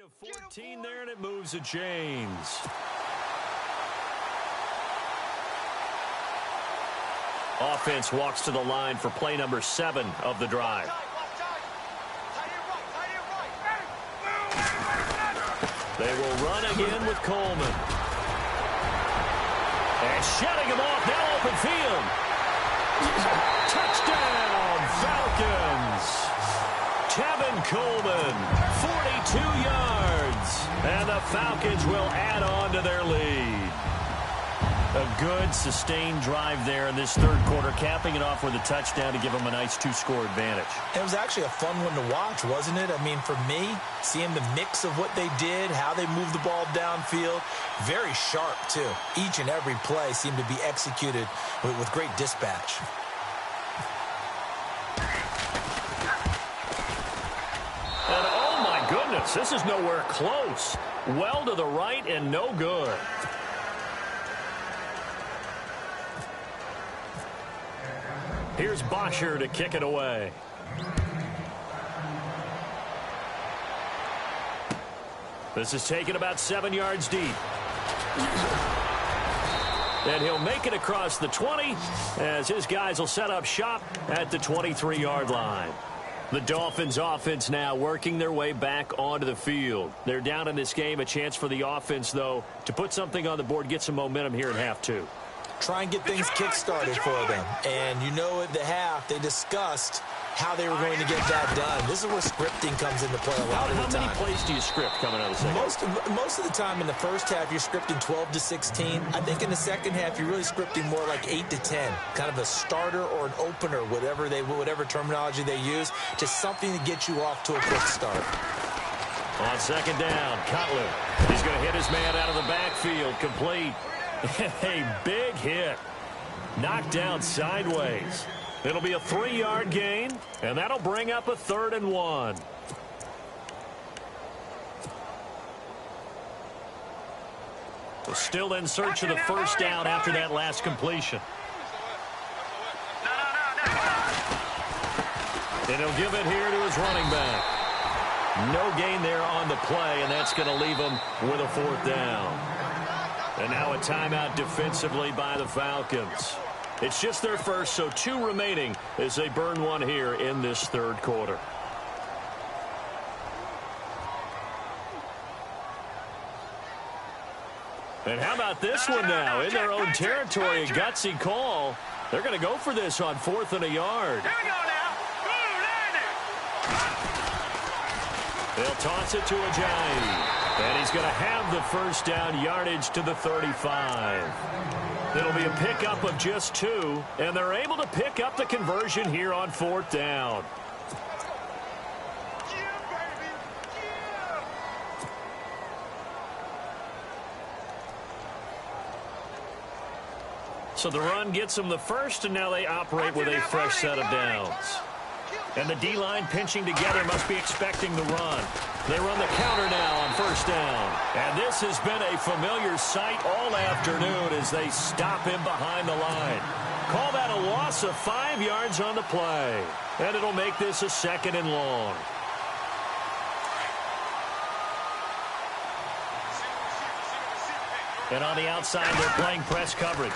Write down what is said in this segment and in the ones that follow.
of 14 there, and it moves the chains. Offense walks to the line for play number 7 of the drive. They will run again with Coleman. And shutting him off, now open field. Touchdown, Falcons. Tevin Coleman, 42 yards. And the Falcons will add on to their lead. A good, sustained drive there in this third quarter, capping it off with a touchdown to give them a nice 2-score advantage. It was actually a fun one to watch, wasn't it? I mean, for me, seeing the mix of what they did, how they moved the ball downfield, very sharp, too. Each and every play seemed to be executed with great dispatch. And oh my goodness, this is nowhere close. Well to the right and no good. Here's Bosher to kick it away. This is taken about 7 yards deep. And he'll make it across the 20 as his guys will set up shop at the 23-yard line. The Dolphins offense now working their way back onto the field. They're down in this game. A chance for the offense, though, to put something on the board, get some momentum here in half 2. Try and get things kick-started for them. And you know at the half, they discussed how they were going to get that done. This is where scripting comes into play a lot of the time. How many plays do you script coming out of the second? Most of the time in the first half, you're scripting 12 to 16. I think in the second half, you're really scripting more like 8 to 10. Kind of a starter or an opener, whatever terminology they use, just something to get you off to a quick start. On second down, Cutler. He's going to hit his man out of the backfield, complete. A big hit. Knocked down sideways. It'll be a 3-yard gain, and that'll bring up a 3rd and 1. So still in search of the first down after that last completion. And he'll give it here to his running back. No gain there on the play, and that's going to leave him with a 4th down. And now a timeout defensively by the Falcons. It's just their first, so 2 remaining as they burn one here in this third quarter. And how about this one now? In their own territory, a gutsy call. They're going to go for this on 4th and a yard. Here we go now. They'll toss it to Ajayi. And he's going to have the first down, yardage to the 35. It'll be a pickup of just 2, and they're able to pick up the conversion here on 4th down. So the run gets them the first, and now they operate with a fresh set of downs. And the D-line pinching together must be expecting the run. They run the counter now on first down. And this has been a familiar sight all afternoon as they stop him behind the line. Call that a loss of 5 yards on the play. And it'll make this a 2nd and long. And on the outside, they're playing press coverage.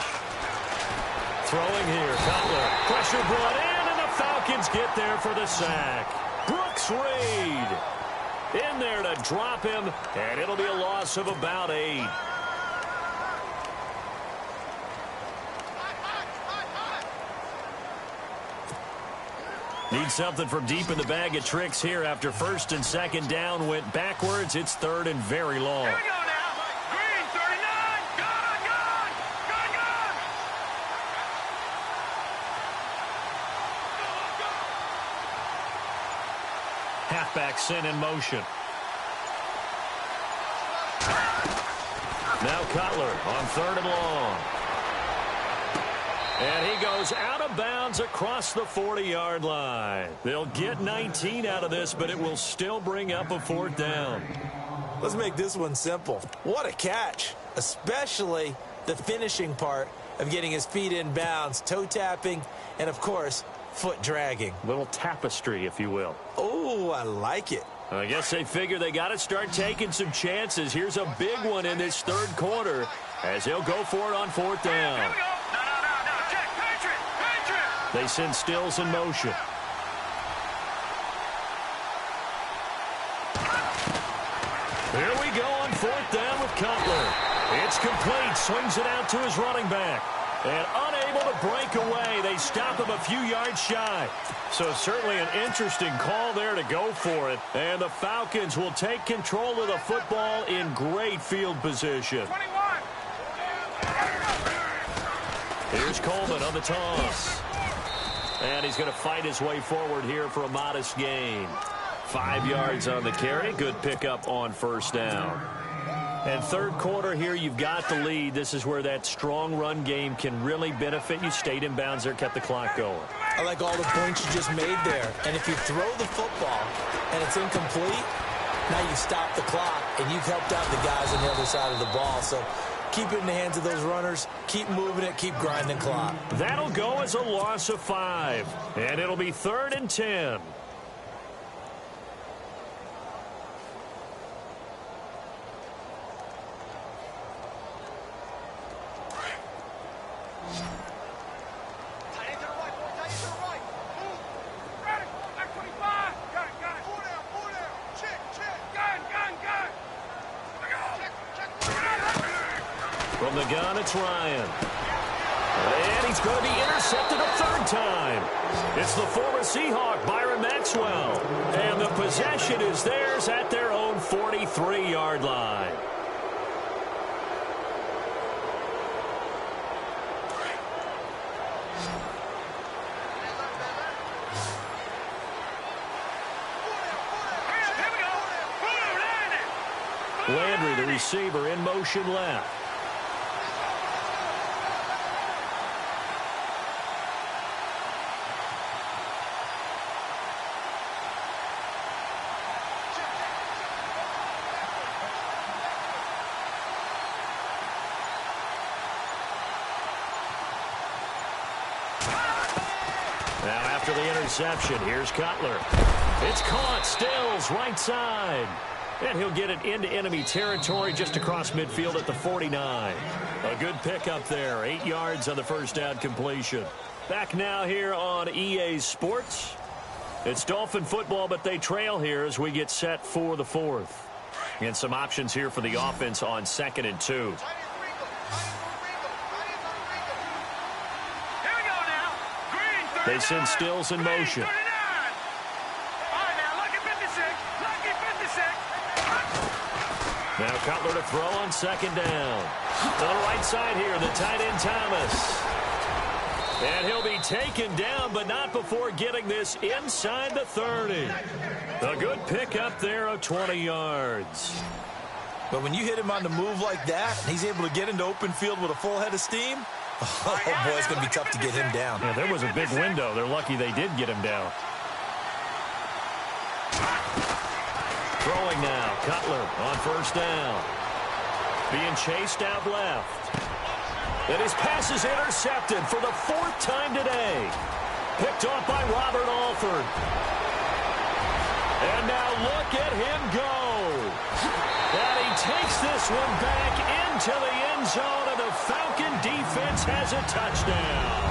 Throwing here, Cutler. Pressure brought in. Falcons get there for the sack. Brooks Reed in there to drop him, and it'll be a loss of about 8. Need something from deep in the bag of tricks here after 1st and 2nd down went backwards. It's 3rd and very long. Here we go now. Green, 39. Gone. Halfback sent in motion. Now Cutler on 3rd and long. And he goes out of bounds across the 40-yard line. They'll get 19 out of this, but it will still bring up a 4th down. Let's make this one simple. What a catch, especially the finishing part of getting his feet in bounds, toe tapping, and, of course, foot dragging. Little tapestry, if you will. Oh, I like it. I guess they figure they got to start taking some chances. Here's a big one in this third quarter as he'll go for it on fourth down. Here we go. No. Check. Patriot. They send Stills in motion. Here we go on fourth down with Cutler. It's complete. Swings it out to his running back. And unable to break away. They stop him a few yards shy. So certainly an interesting call there to go for it. And the Falcons will take control of the football in great field position. 21. Here's Coleman on the toss. And he's going to fight his way forward here for a modest gain. 5 yards on the carry. Good pickup on first down. And third quarter here, you've got the lead. This is where that strong run game can really benefit you. Stayed in bounds there, kept the clock going. I like all the points you just made there. And if you throw the football and it's incomplete, now you stop the clock and you've helped out the guys on the other side of the ball. So keep it in the hands of those runners. Keep moving it. Keep grinding clock. That'll go as a loss of 5. And it'll be 3rd and 10. From the gun, it's Ryan. And he's going to be intercepted a third time. It's the former Seahawk, Byron Maxwell. And the possession is theirs at their own 43-yard line. Landry, the receiver, in motion left. Now after the interception, here's Cutler. It's caught. Stills, right side. And he'll get it into enemy territory just across midfield at the 49. A good pickup there. 8 yards on the first down completion. Back now here on EA Sports. It's Dolphin football, but they trail here as we get set for the fourth. And some options here for the offense on 2nd and 2. They send Stills in motion. Now Cutler to throw on 2nd down. To the right side here, the tight end Thomas. And he'll be taken down, but not before getting this inside the 30. A good pickup there of 20 yards. But when you hit him on the move like that, and he's able to get into open field with a full head of steam, oh boy, it's going to be tough to get him down. Yeah, there was a big window. They're lucky they did get him down. Throwing now, Cutler on first down. Being chased out left. And his pass is intercepted for the 4th time today. Picked off by Robert Alford. And now look at him go. And he takes this one back into the end zone, and the Falcon defense has a touchdown.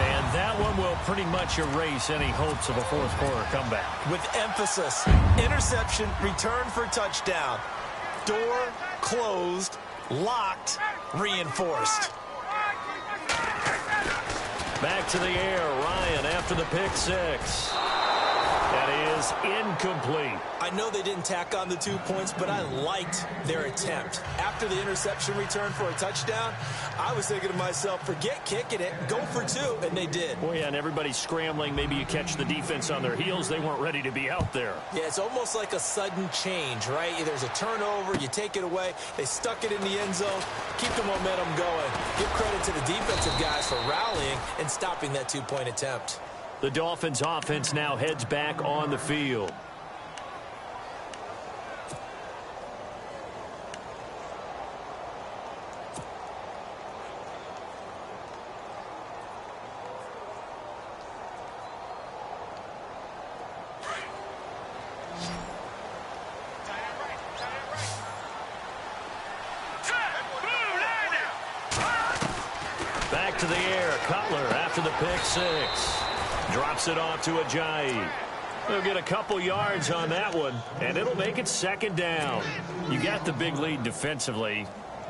And that one will pretty much erase any hopes of a fourth quarter comeback. With emphasis, interception, return for touchdown. Door closed, locked, reinforced. Back to the air, Ryan after the pick 6. That is incomplete. I know they didn't tack on the 2 points, but I liked their attempt. After the interception return for a touchdown, I was thinking to myself, forget kicking it, go for 2, and they did. Well, yeah, and everybody's scrambling. Maybe you catch the defense on their heels. They weren't ready to be out there. Yeah, it's almost like a sudden change, right? There's a turnover, you take it away, they stuck it in the end zone, keep the momentum going. Give credit to the defensive guys for rallying and stopping that 2-point attempt. The Dolphins' offense now heads back on the field. to the air. Cutler after the pick six. Drops it off to Ajayi. They'll get a couple yards on that one, and it'll make it second down. You got the big lead defensively.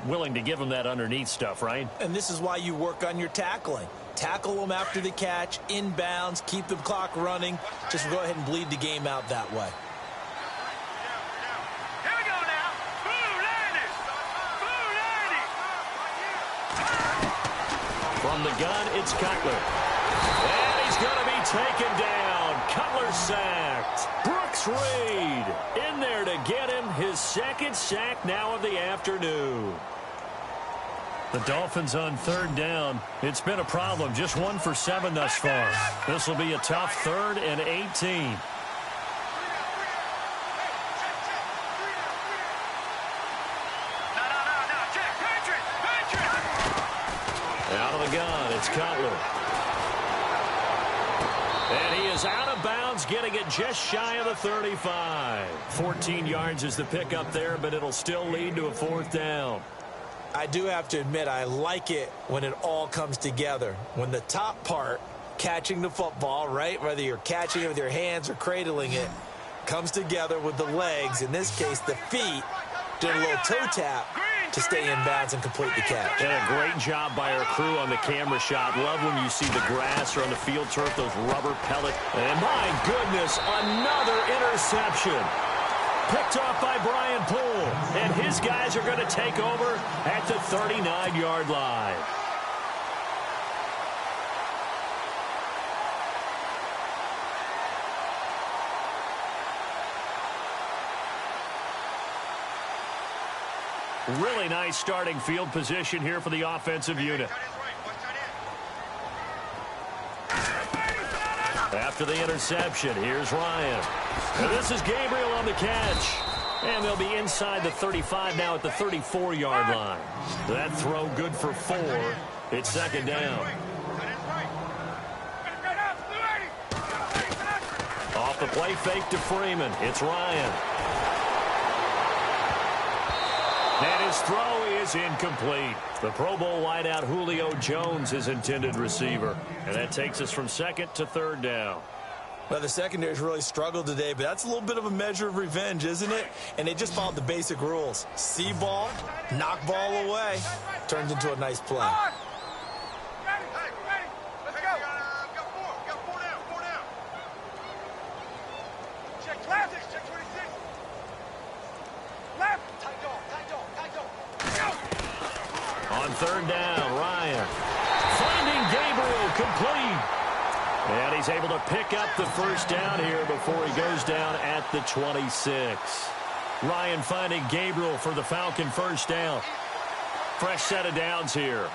Willing to give them that underneath stuff, right? And this is why you work on your tackling. Tackle them after the catch, inbounds, keep the clock running. Just go ahead and bleed the game out that way. Here we go now. From the gun, it's Cutler. And he's going to be taken down. Cutler sacked. Brooks Reed in there to get him his second sack now of the afternoon. The Dolphins on third down. It's been a problem. Just 1 for 7 thus far. This will be a tough 3rd and 18. Out of the gun, it's Cutler. And he is out of bounds, getting it just shy of the 35. 14 yards is the pickup there, but it'll still lead to a 4th down. I do have to admit, I like it when it all comes together. When the top part, catching the football, right, whether you're catching it with your hands or cradling it, comes together with the legs, in this case the feet, doing a little toe tap to stay in bounds and complete the catch. And a great job by our crew on the camera shot. Love when you see the grass or on the field turf, those rubber pellets. And my goodness, another interception. Picked off by Brian Poole. And his guys are going to take over at the 39-yard line. Really nice starting field position here for the offensive unit. After the interception, here's Ryan. And this is Gabriel on the catch. And they'll be inside the 35 now at the 34-yard line. That throw good for 4. It's second down. Off the play fake to Freeman. It's Ryan. And his throw is incomplete. The Pro Bowl wideout Julio Jones is intended receiver. And that takes us from 2nd to 3rd down. Well, the secondary's really struggled today, but that's a little bit of a measure of revenge, isn't it? And they just followed the basic rules. See ball, knock ball away. Turns into a nice play. On 3rd down, Ryan finding Gabriel complete. And he's able to pick up the first down here before he goes down at the 26. Ryan finding Gabriel for the Falcon first down. Fresh set of downs here.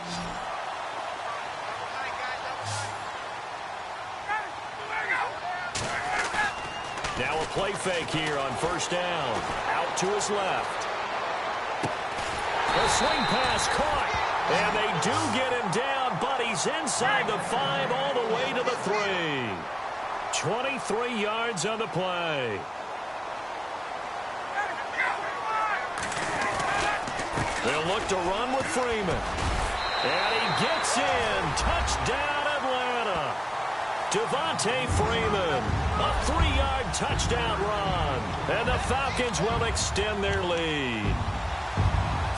Now a play fake here on first down. Out to his left. A swing pass caught. And they do get him down, but he's inside the 5 all the way to the 3. 23 yards on the play. They'll look to run with Freeman. And he gets in. Touchdown, Atlanta. Devontae Freeman. A 3-yard touchdown run. And the Falcons will extend their lead.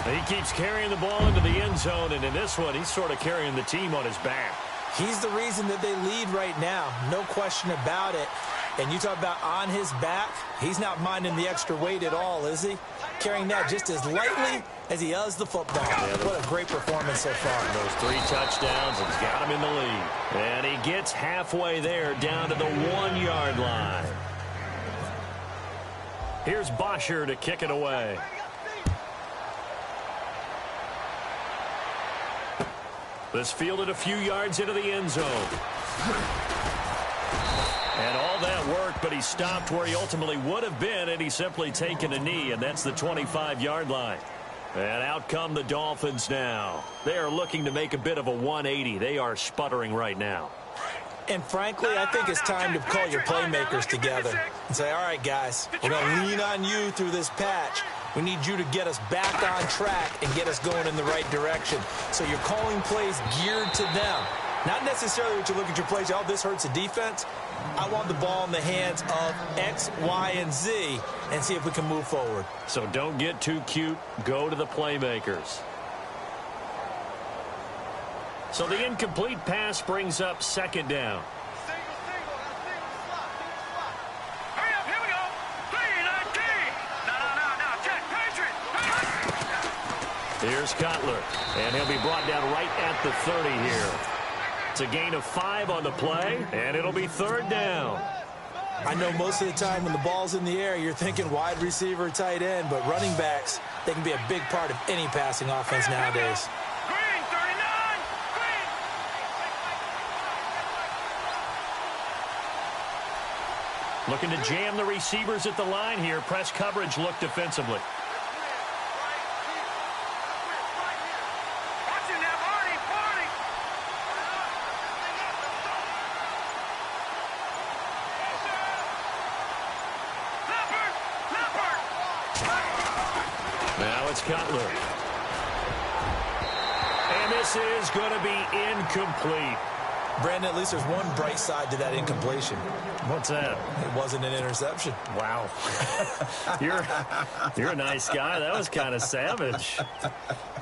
He keeps carrying the ball into the end zone, and in this one, he's sort of carrying the team on his back. He's the reason that they lead right now. No question about it. And you talk about on his back, he's not minding the extra weight at all, is he? Carrying that just as lightly as he does the football. Yeah, what a great performance so far. Those 3 touchdowns has got him in the lead. And he gets halfway there down to the 1-yard line. Here's Bosher to kick it away. This fielded a few yards into the end zone. And all that work, but he stopped where he ultimately would have been, and he's simply taken a knee, and that's the 25-yard line. And out come the Dolphins now. They are looking to make a bit of a 180. They are sputtering right now. And frankly, I think it's time to call your playmakers together and say, all right, guys, we're going to lean on you through this patch. We need you to get us back on track and get us going in the right direction. So you're calling plays geared to them. Not necessarily what you look at your plays, oh, this hurts the defense. I want the ball in the hands of X, Y, and Z and see if we can move forward. So don't get too cute. Go to the playmakers. So the incomplete pass brings up second down. Hurry up, here we go. 3-19. No, check, Patriot. Here's Cutler, and he'll be brought down right at the 30 here. It's a gain of 5 on the play, and it'll be third down. I know most of the time when the ball's in the air, you're thinking wide receiver, tight end, but running backs, they can be a big part of any passing offense nowadays. Green, 39. Green. Looking to jam the receivers at the line here. Press coverage look defensively. Watching that party. Leopard. Now it's Cutler. And this is going to be incomplete. Brandon, at least there's one bright side to that incompletion. What's that? It wasn't an interception. Wow. You're a nice guy. That was kind of savage.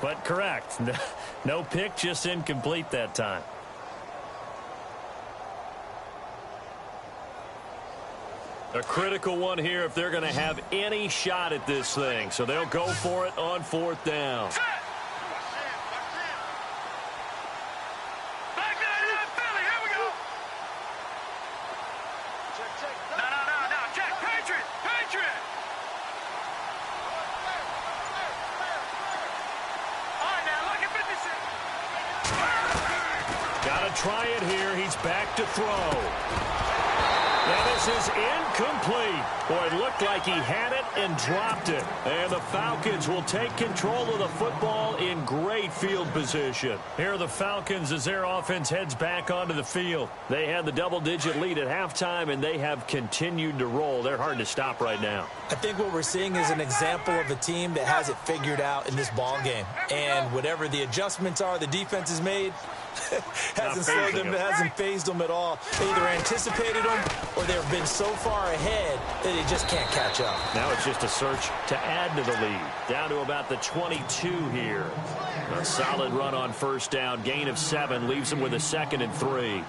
But correct. No pick, just incomplete that time. A critical one here if they're going to have any shot at this thing. So they'll go for it on fourth down. Back there, Philly, here we go. No, check, Patriot. All right, now, look at 56. Got to try it here. He's back to throw. Now this is incomplete. Boy, it looked like he had it and dropped it. And the Falcons will take control of the football in great field position. Here are the Falcons as their offense heads back onto the field. They had the double-digit lead at halftime, and they have continued to roll. They're hard to stop right now. I think what we're seeing is an example of a team that has it figured out in this ball game. And whatever the adjustments are the defense has made, hasn't phased them at all. They either anticipated them or they've been so far ahead that they just can't catch up. Now it's just a search to add to the lead. Down to about the 22 here. A solid run on first down. Gain of 7 leaves them with a 2nd and 3.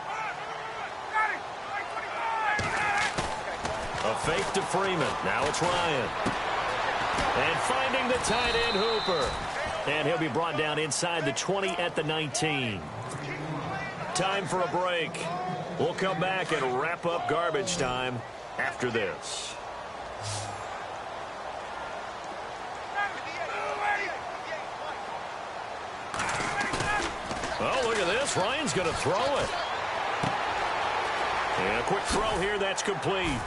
A fake to Freeman. Now it's Ryan. And finding the tight end Hooper. And he'll be brought down inside the 20 at the 19. Time for a break. We'll come back and wrap up garbage time after this. Oh, look at this. Ryan's going to throw it. And a quick throw here. That's complete.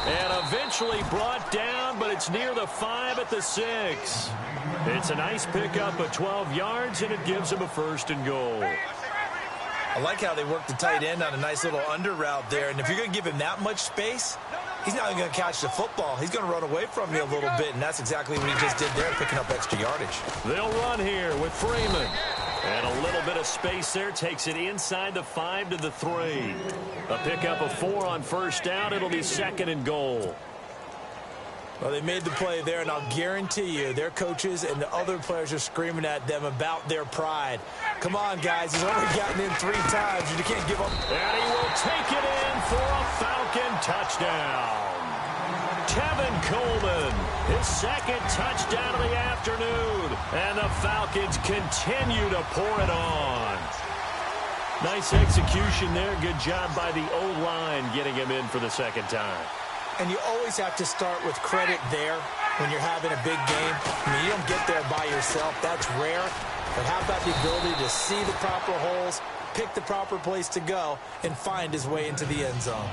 And eventually brought down, but it's near the 5 at the 6. It's a nice pickup of 12 yards, and it gives him a 1st and goal. I like how they work the tight end on a nice little under route there. And if you're going to give him that much space, he's not even going to catch the football. He's going to run away from you a little bit, and that's exactly what he just did there, picking up extra yardage. They'll run here with Freeman. And a little bit of space there takes it inside the 5 to the 3. A pickup of 4 on first down. It'll be 2nd and goal. Well, they made the play there, and I'll guarantee you their coaches and the other players are screaming at them about their pride. Come on, guys. He's already gotten in 3 times, and you can't give up. And he will take it in for a Falcon touchdown. Tevin Coleman, his 2nd touchdown of the afternoon. And the Falcons continue to pour it on. Nice execution there. Good job by the O-line getting him in for the 2nd time. And you always have to start with credit there when you're having a big game. I mean, you don't get there by yourself. That's rare. But how about the ability to see the proper holes, pick the proper place to go, and find his way into the end zone?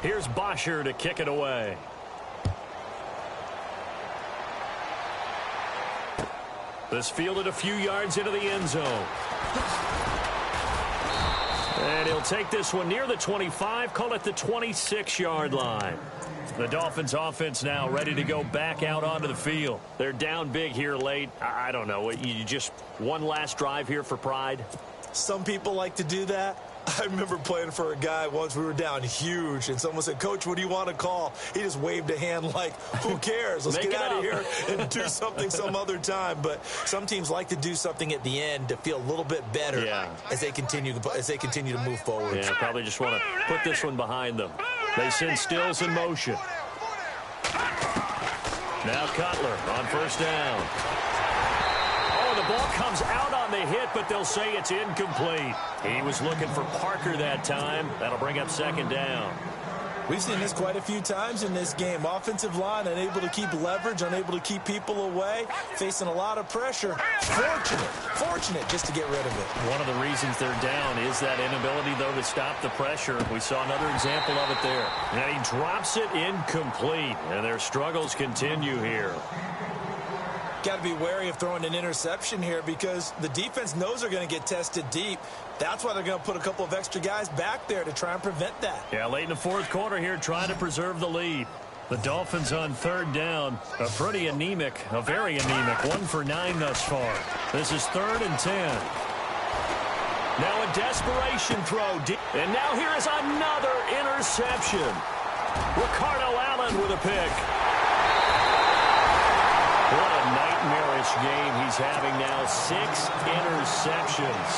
Here's Bosher to kick it away. This fielded a few yards into the end zone. And he'll take this one near the 25, call it the 26-yard line. The Dolphins offense now ready to go back out onto the field. They're down big here late. I don't know. You just one last drive here for pride? Some people like to do that. I remember playing for a guy once. We were down huge, and someone said, "Coach, what do you want to call?" He just waved a hand like, who cares? Let's get out of here and do something some other time. But some teams like to do something at the end to feel a little bit better as they continue to move forward. Yeah, probably just want to put this one behind them. They send Stills in motion. Now Cutler on first down. The ball comes out on the hit, but they'll say it's incomplete. He was looking for Parker that time. That'll bring up second down. We've seen this quite a few times in this game. Offensive line unable to keep leverage, unable to keep people away, facing a lot of pressure. Fortunate just to get rid of it. One of the reasons they're down is that inability, though, to stop the pressure. We saw another example of it there. And he drops it incomplete, and their struggles continue here. Got to be wary of throwing an interception here because the defense knows they're going to get tested deep. That's why they're going to put a couple of extra guys back there to try and prevent that. Yeah, late in the fourth quarter here, trying to preserve the lead. The Dolphins on third down, a very anemic 1 for 9 thus far. This is 3rd and 10. Now a desperation throw. And now here is another interception. Ricardo Allen with a pick. What a nightmarish game he's having now. 6 interceptions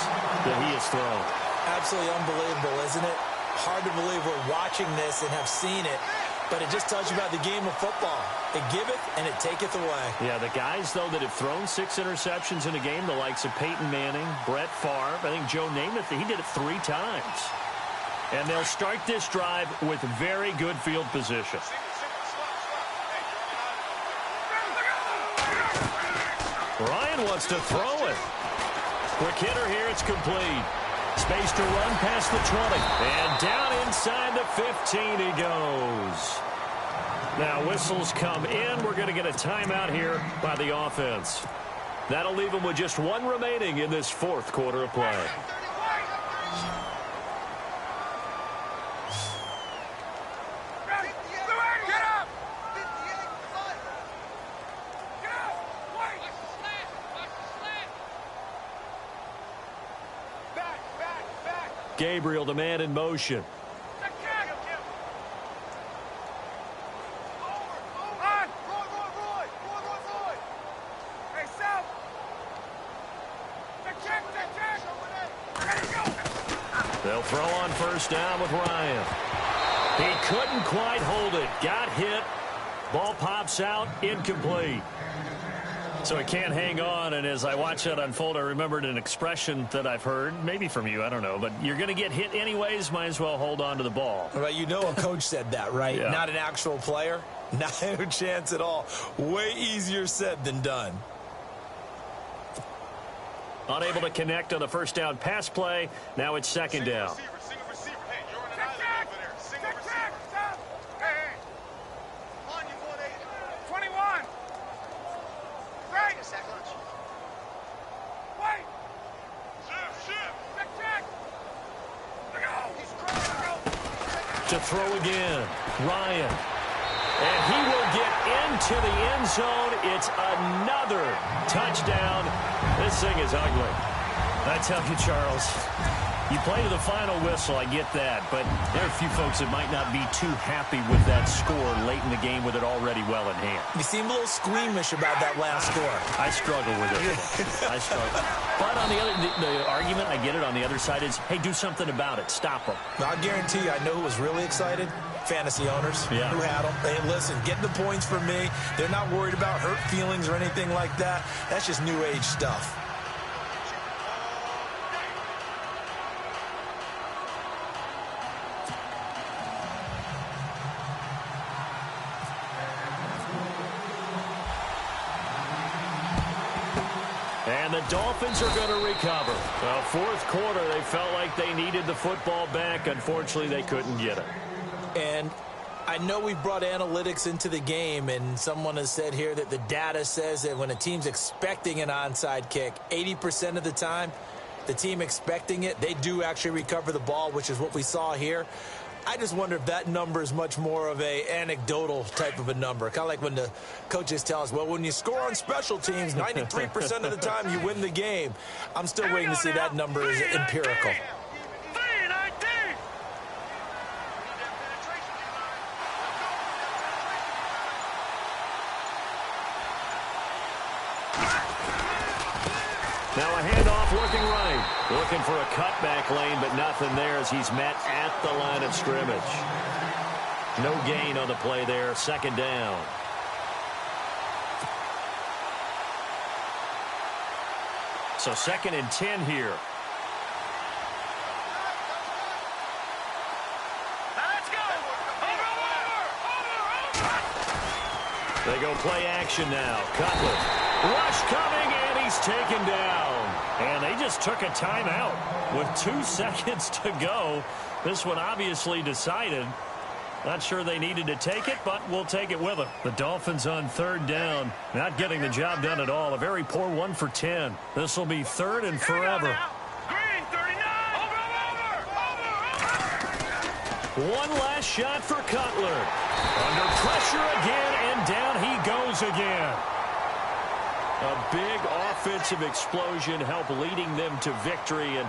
that he has thrown. Absolutely unbelievable, isn't it? Hard to believe we're watching this and have seen it, but it just tells you about the game of football. It giveth and it taketh away. Yeah, the guys, though, that have thrown 6 interceptions in a game, the likes of Peyton Manning, Brett Favre, I think Joe Namath, he did it 3 times. And they'll start this drive with very good field position. Ryan wants to throw it. Quick hitter here, it's complete. Space to run past the 20. And down inside the 15 he goes. Now whistles come in. We're going to get a timeout here by the offense. That'll leave them with just 1 remaining in this 4th quarter of play. Gabriel, the man in motion. They'll throw on first down with Ryan. He couldn't quite hold it. Got hit. Ball pops out. Incomplete. So he can't hang on, and as I watch that unfold, I remembered an expression that I've heard, maybe from you, I don't know, but you're going to get hit anyways, might as well hold on to the ball. Well, you know a coach said that, right? Yeah. Not an actual player. Not a chance at all. Way easier said than done. Unable to connect on the first down pass play. Now it's second down. To throw again, Ryan. And he will get into the end zone. It's another touchdown. This thing is ugly. I tell you, Charles, you play to the final whistle, I get that, but there are a few folks that might not be too happy with that score late in the game with it already well in hand. You seem a little squeamish about that last score. I struggle with it. I struggle. But on the argument, I get it, on the other side is, hey, do something about it. Stop them. I guarantee you, I know who was really excited. Fantasy owners who had them. Hey, listen, get the points for me. They're not worried about hurt feelings or anything like that. That's just new age stuff. And the Dolphins are going to recover. Well, 4th quarter, they felt like they needed the football back. Unfortunately, they couldn't get it. And I know we've brought analytics into the game, and someone has said here that the data says that when a team's expecting an onside kick, 80% of the time, the team expecting it, they do actually recover the ball, which is what we saw here. I just wonder if that number is much more of a anecdotal type of a number. Kind of like when the coaches tell us, well, when you score on special teams, 93% of the time you win the game. I'm still waiting to see that number is empirical. Now a handoff looking right. Looking for a cutback lane, but nothing there as he's met at the line of scrimmage. No gain on the play there. Second down. So 2nd and 10 here. Let's go. Over. They go play action now. Cutler. Rush coming, and he's taken down. And they just took a timeout with 2 seconds to go. This one obviously decided. Not sure they needed to take it, but we'll take it with them. The Dolphins on 3rd down. Not getting the job done at all. A very poor 1 for 10. This will be 3rd and forever. Green 39. Over. One last shot for Cutler. Under pressure again, and down he goes again. A big offensive explosion helped leading them to victory. And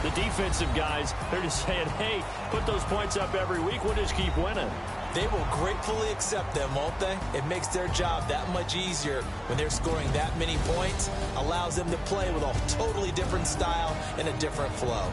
the defensive guys, they're just saying, hey, put those points up every week. We'll just keep winning. They will gratefully accept them, won't they? It makes their job that much easier when they're scoring that many points. Allows them to play with a totally different style and a different flow.